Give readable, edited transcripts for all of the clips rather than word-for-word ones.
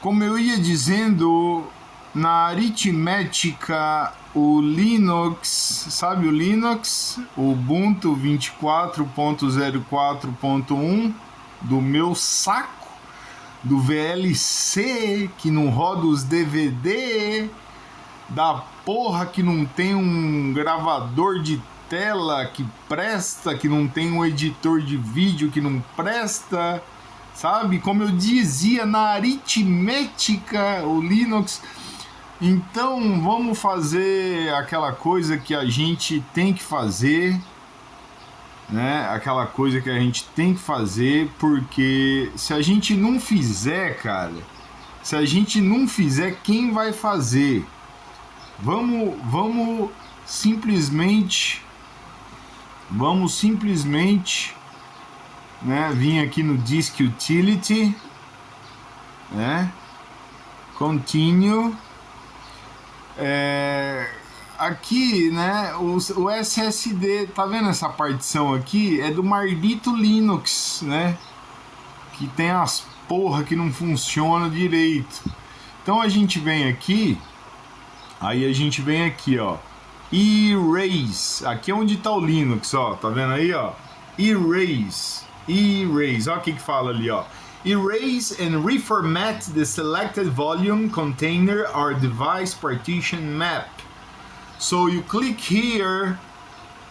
Como eu ia dizendo, na aritmética, o Linux, sabe o Linux? O Ubuntu 24.04.1 do meu saco, do VLC, que não roda os DVD, da porra que não tem um gravador de tela que presta, que não tem um editor de vídeo que não presta, sabe? Como eu dizia, na aritmética, o Linux. Então vamos fazer aquela coisa que a gente tem que fazer, né? Aquela coisa que a gente tem que fazer, porque se a gente não fizer, cara, se a gente não fizer, quem vai fazer? Vamos simplesmente, né? Vim aqui no Disk Utility, né? Continue. Aqui, né, o SSD, tá vendo essa partição aqui? É do maldito Linux, né? Que tem as porra que não funciona direito. Então a gente vem aqui, ó, Erase. Aqui é onde tá o Linux, ó, tá vendo aí, ó? Erase, ó o que fala ali, ó. Erase and reformat the selected volume, container, or device partition map. So you click here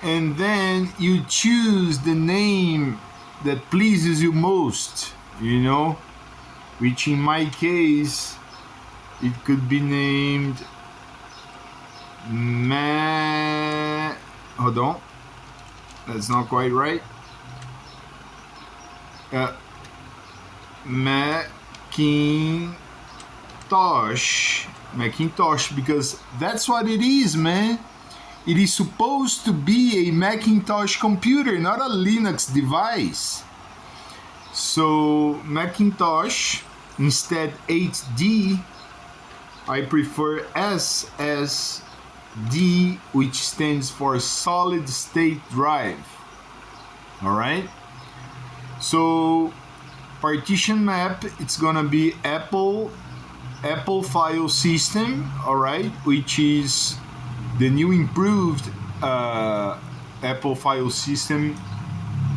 and then you choose the name that pleases you most, you know, which in my case it could be named hold on, that's not quite right. Macintosh, because that's what it is, man. It is supposed to be a Macintosh computer, not a Linux device. So Macintosh, instead HD, I prefer SSD, which stands for solid state drive. All right. So partition map, it's gonna be Apple file system, all right, which is the new improved Apple file system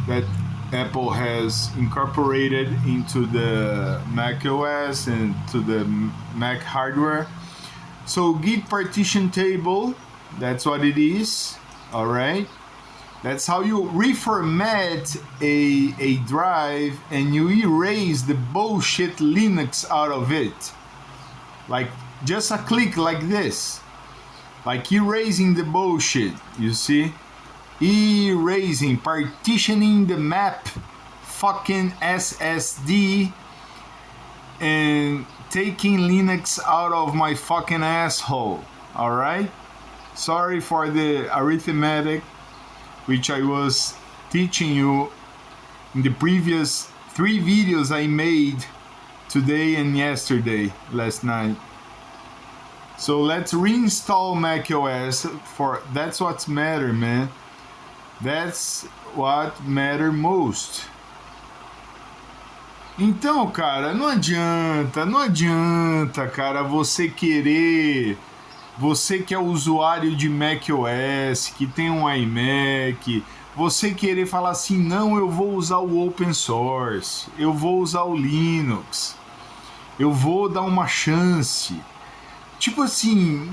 that Apple has incorporated into the macOS and to the Mac hardware. So Git partition table, that's what it is, all right. That's how you reformat a drive and you erase the bullshit Linux out of it. Like just a click like this. Like erasing the bullshit, you see? Erasing, partitioning the map, fucking SSD, and taking Linux out of my fucking asshole, alright? Sorry for the arithmetic, which I was teaching you in the previous 3 videos I made today and yesterday, last night. So let's reinstall macOS, for that's what matters, man. That's what matters most. Então, cara, não adianta, cara, você que é usuário de macOS, que tem um iMac, você querer falar assim, não, eu vou usar o open source, eu vou usar o Linux, eu vou dar uma chance. Tipo assim,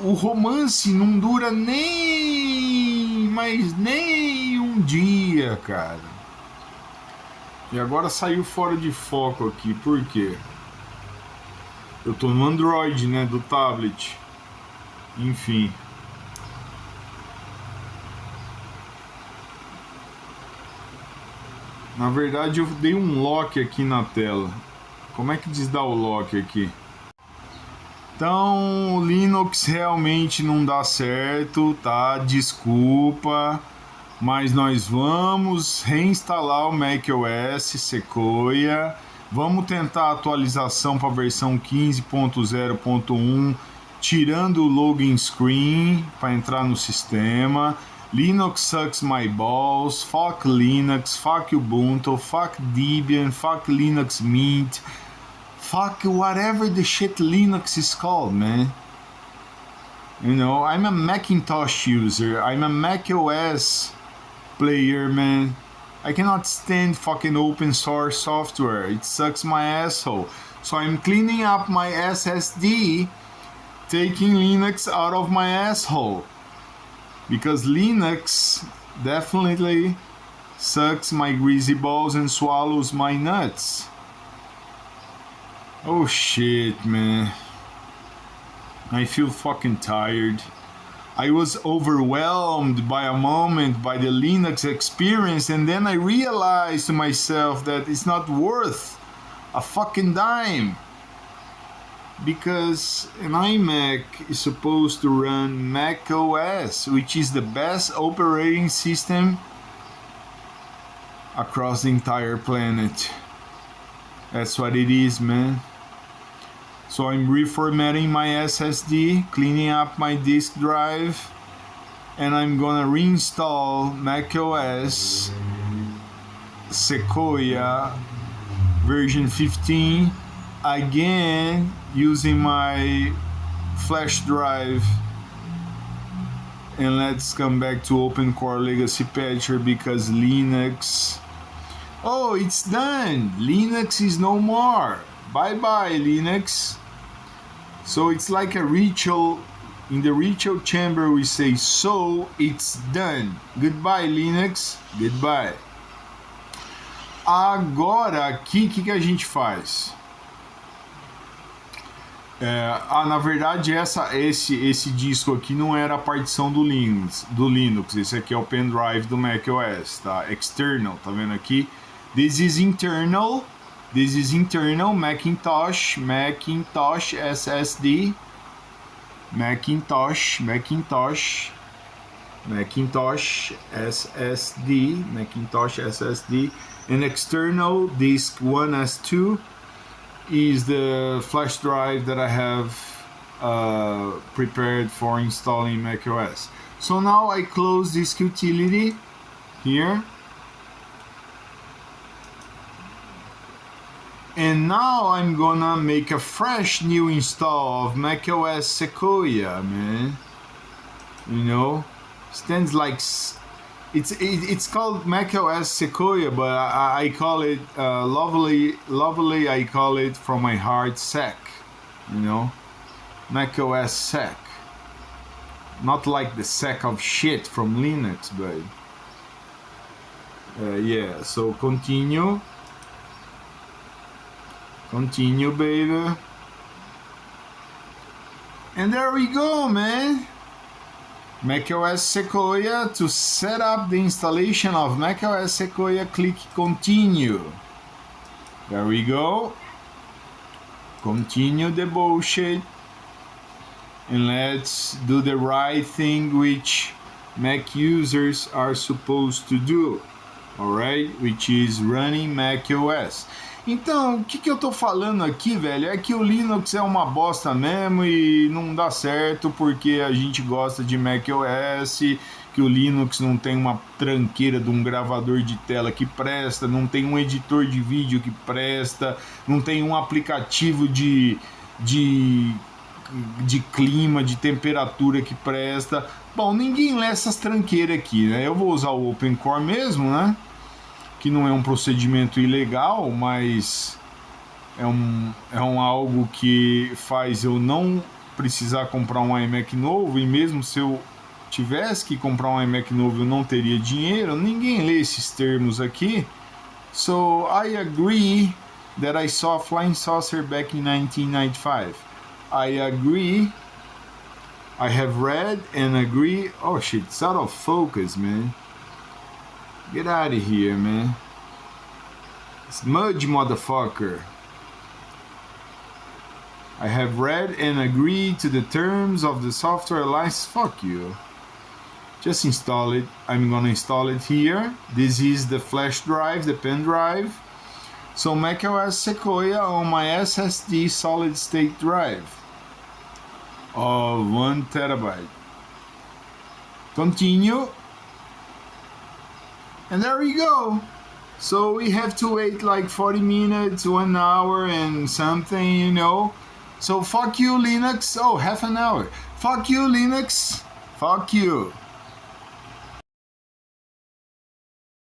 o romance não dura nem um dia, cara. E agora saiu fora de foco aqui, por quê? Eu tô no Android, né, do tablet. Enfim. Na verdade eu dei um lock aqui na tela. Como é que desdá o lock aqui? Então, o Linux realmente não dá certo, tá? Desculpa, mas nós vamos reinstalar o macOS Sequoia. Vamos tentar a atualização para a versão 15.0.1, tirando o login screen para entrar no sistema. Linux sucks my balls, fuck Linux, fuck Ubuntu, fuck Debian, fuck Linux Mint. fuck whatever the shit Linux is called, man. You know, I'm a Macintosh user. I'm a macOS player, man. I cannot stand fucking open source software. It sucks my asshole. So I'm cleaning up my SSD, taking Linux out of my asshole. Because Linux definitely sucks my greasy balls and swallows my nuts. Oh shit, man. I feel fucking tired. I was overwhelmed by a moment by the Linux experience, and then I realized to myself that it's not worth a fucking dime. Because an iMac is supposed to run macOS, which is the best operating system across the entire planet. That's what it is, man. So I'm reformatting my SSD, cleaning up my disk drive, and I'm gonna reinstall macOS Sequoia version 15 again using my flash drive. And let's come back to OpenCore Legacy Patcher because Linux... Oh, it's done! Linux is no more! Bye-bye, Linux. So it's like a ritual. In the ritual chamber we say, so it's done. Goodbye, Linux. Goodbye. Agora, aqui, o que a gente faz? Na verdade, esse disco aqui não era a partição do Linux. Esse aqui é o pendrive do macOS, tá? External, tá vendo aqui? This is internal Macintosh SSD, Macintosh SSD, and external disk 1S2 is the flash drive that I have prepared for installing macOS. So now I close this utility here. And now I'm gonna make a fresh new install of macOS Sequoia, man. You know, stands like it's called macOS Sequoia, but I call it lovely. I call it from my heart Sec. You know, macOS Sec. Not like the sack of shit from Linux, but yeah. So continue. Continue, baby. And there we go, man. macOS Sequoia. To set up the installation of macOS Sequoia, click continue. There we go. Continue the bullshit. And let's do the right thing which Mac users are supposed to do. Alright? Which is running macOS. Então, o que eu tô falando aqui, velho, é que o Linux é uma bosta mesmo e não dá certo porque a gente gosta de macOS, que o Linux não tem uma tranqueira de um gravador de tela que presta, não tem um editor de vídeo que presta, não tem um aplicativo de clima, de temperatura que presta. Bom, ninguém lê essas tranqueiras aqui, né? Eu vou usar o OpenCore mesmo, né? Que não é um procedimento ilegal, mas é algo que faz eu não precisar comprar um iMac novo, e mesmo se eu tivesse que comprar um iMac novo eu não teria dinheiro. Ninguém lê esses termos aqui. So I agree that I saw Flying Saucer back in 1995. I agree. I have read and agree. Oh shit, it's out of focus, man. Get out of here, man. Smudge, motherfucker. I have read and agreed to the terms of the software license. Fuck you. Just install it. I'm gonna install it here. This is the flash drive, the pen drive. So macOS Sequoia on my SSD solid state drive of 1 terabyte. Continue. And there we go. So we have to wait like 40 minutes, 1 hour and something, you know. So fuck you, Linux. Oh, half an hour. Fuck you, Linux. Fuck you.